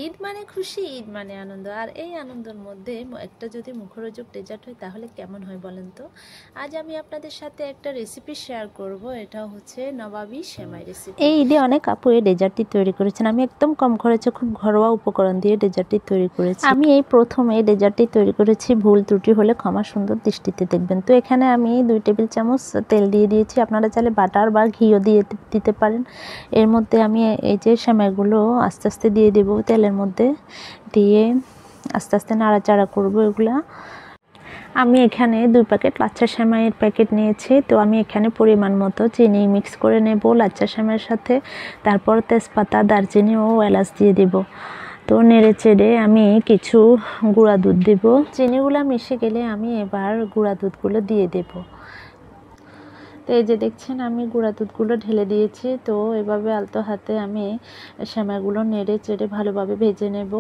ঈদ মানে খুশি, ঈদ মানে আনন্দ। আর এই আনন্দের মধ্যে একটা যদি মুখরোচক ডেজার্ট হয় তাহলে কেমন হয় বলেন তো। আজ আমি আপনাদের সাথে একটা রেসিপি শেয়ার করব। এটা হচ্ছে নবাবী সেমাই রেসিপি। এই ঈদে অনেক আপু এই ডেজার্টটি তৈরি করেছেন। আমি একদম কম খরচে খুব ঘরোয়া উপকরণ দিয়ে ডেজার্টটি তৈরি করেছি। আমি এই প্রথম এই ডেজার্টটি তৈরি করেছি, ভুল ত্রুটি হলে ক্ষমা সুন্দর দৃষ্টিতে দেখবেন। তো এখানে আমি 2 টেবিল চামচ তেল দিয়ে দিয়েছি। আপনারা চাইলে বাটার বা ঘিও দিয়ে দিতে পারেন। এর মধ্যে আমি এই যে সেমাইগুলো আস্তে আস্তে দিয়ে দেব। তেলের মধ্যে দিয়ে আস্তে আস্তে নাড়াচাড়া করব। এগুলা আমি এখানে 2 প্যাকেট লাচ্ছা সেমাইয়ের প্যাকেট নিয়েছি। তো আমি এখানে পরিমাণ মতো চিনি মিক্স করে নেব লাচ্ছা সেমাইয়ের সাথে। তারপর তেজপাতা, দারচিনি ও এলাচ দিয়ে দেব। তো নেড়ে চেড়ে আমি কিছু গুঁড়া দুধ দেব। চিনিগুলো মিশে গেলে আমি এবার গুঁড়া দুধগুলো দিয়ে দেব। তো এই যে দেখছেন আমি গুঁড়া দুধগুলো ঢেলে দিয়েছি। তো এভাবে আলতো হাতে আমি সেমাইগুলো নেড়ে চেড়ে ভালোভাবে ভেজে নেব।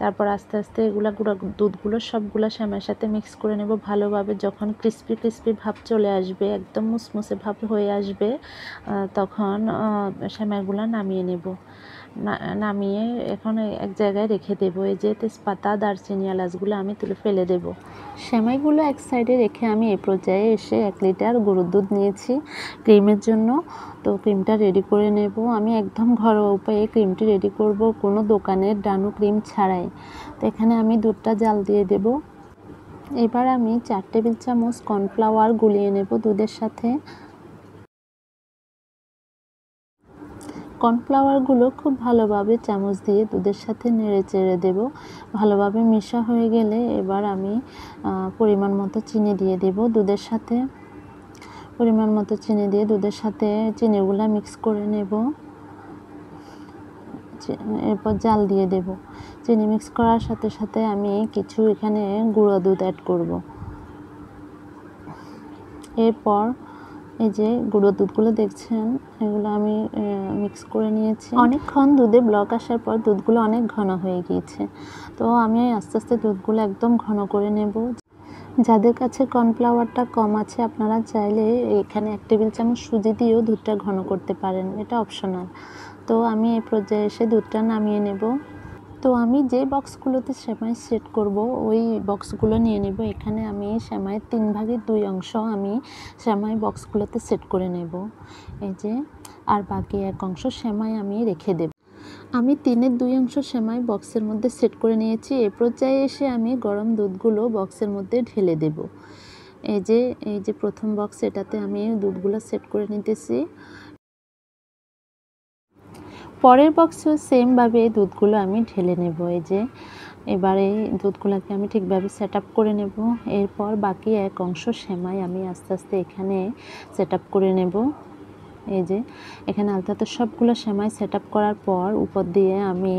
তারপর আস্তে আস্তে গুঁড়া দুধগুলো সবগুলো সেমাইয়ের সাথে মিক্স করে নেব ভালোভাবে। যখন ক্রিস্পি ভাব চলে আসবে, একদম মুসমুসে ভাব হয়ে আসবে, তখন সেমাইগুলো নামিয়ে নেব। নামিয়ে এখন এক জায়গায় রেখে দেবো। এই যে তেজপাতা, দারচিনি, এলাচগুলো আমি তুলে ফেলে দেব। সেমাইগুলো এক সাইডে রেখে আমি এই পর্যায়ে এসে 1 লিটার গরুর দুধ নিয়েছি ক্রিমের জন্য। তো ক্রিমটা রেডি করে নেব। আমি একদম ঘরোয়া উপায়ে ক্রিমটি রেডি করব, কোনো দোকানের ডানু ক্রিম ছাড়াই। তো এখানে আমি দুধটা জাল দিয়ে দেব। এবার আমি 4 টেবিল চামচ কর্নফ্লাওয়ার গুলিয়ে নেব দুধের সাথে। কর্নফ্লাওয়ারগুলো খুব ভালোভাবে চামচ দিয়ে দুধের সাথে নেড়ে চেড়ে দেব। ভালোভাবে মেশা হয়ে গেলে এবার আমি পরিমাণ মতো চিনি দিয়ে দেব দুধের সাথে। পরিমাণ মতো চিনি দিয়ে দুধের সাথে চিনিগুলা মিক্স করে নেব। এরপর জাল দিয়ে দেব। চিনি মিক্স করার সাথে সাথে আমি কিছু এখানে গুঁড়ো দুধ অ্যাড করব। এরপর এই যে গুঁড়ো দুধগুলো দেখছেন, এগুলো আমি মিক্স করে নিয়েছি। অনেকক্ষণ দুধে ব্লক আসার পর দুধগুলো অনেক ঘন হয়ে গিয়েছে। তো আমি আস্তে আস্তে দুধগুলো একদম ঘন করে নেব। যাদের কাছে কর্নফ্লাওয়ারটা কম আছে আপনারা চাইলে এখানে 1 টেবিল চামচ সুজি দিয়েও দুধটা ঘন করতে পারেন, এটা অপশনাল। তো আমি এই পর্যায়ে এসে দুধটা নামিয়ে নেব। তো আমি যে বক্সগুলোতে সেমাই সেট করব ওই বক্সগুলো নিয়ে নেব। এখানে আমি সেমাইয়ের 3 ভাগের 2 অংশ আমি সেমাই বক্সগুলোতে সেট করে নেব। এই যে আর বাকি 1 অংশ সেমাই আমি রেখে দেব। আমি 3-এর 2 অংশ সেমাই বক্সের মধ্যে সেট করে নিয়েছি। এই পর্যায়ে এসে আমি গরম দুধগুলো বক্সের মধ্যে ঢেলে দেব। এই যে প্রথম বক্স, এটাতে আমি দুধগুলো সেট করে নিতেছি। পরের বক্সেও সেমভাবে দুধগুলো আমি ঢেলে নেব। এই যে এবারে দুধগুলোকে আমি ঠিকভাবে সেট আপ করে নেব। এরপর বাকি 1 অংশ সেমাই আমি আস্তে আস্তে এখানে সেট আপ করে নেব। এই যে এখানে আলতো হাতে সবগুলো সেমাই সেট আপ করার পর উপর দিয়ে আমি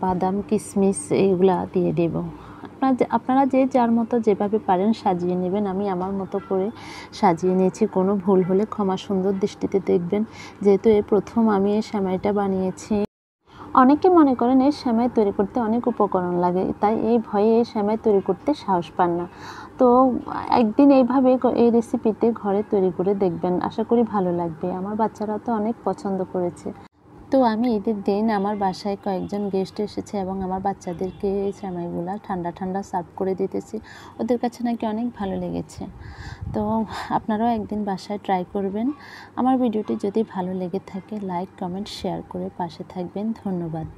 বাদাম, কিশমিশ এইগুলা দিয়ে দেব। আপনারা যে যার মতো যেভাবে পারেন সাজিয়ে নেবেন। আমি আমার মতো করে সাজিয়ে নিয়েছি। কোনো ভুল হলে ক্ষমা সুন্দর দৃষ্টিতে দেখবেন, যেহেতু এই প্রথম আমি এই সেমাইটা বানিয়েছি। অনেকে মনে করেন এই সেমাই তৈরি করতে অনেক উপকরণ লাগে, তাই এই ভয়ে এই সেমাই তৈরি করতে সাহস পান না। তো একদিন এইভাবে এই রেসিপিতে ঘরে তৈরি করে দেখবেন, আশা করি ভালো লাগবে। আমার বাচ্চারা তো অনেক পছন্দ করেছে। তো আমি ঈদের দিন আমার বাসায় কয়েকজন গেস্ট এসেছে এবং আমার বাচ্চাদেরকে এই সেমাইগুলা ঠান্ডা ঠান্ডা সার্ভ করে দিতেছি। ওদের কাছে নাকি অনেক ভালো লেগেছে। তো আপনারাও একদিন বাসায় ট্রাই করবেন। আমার ভিডিওটি যদি ভালো লেগে থাকে লাইক, কমেন্ট, শেয়ার করে পাশে থাকবেন। ধন্যবাদ।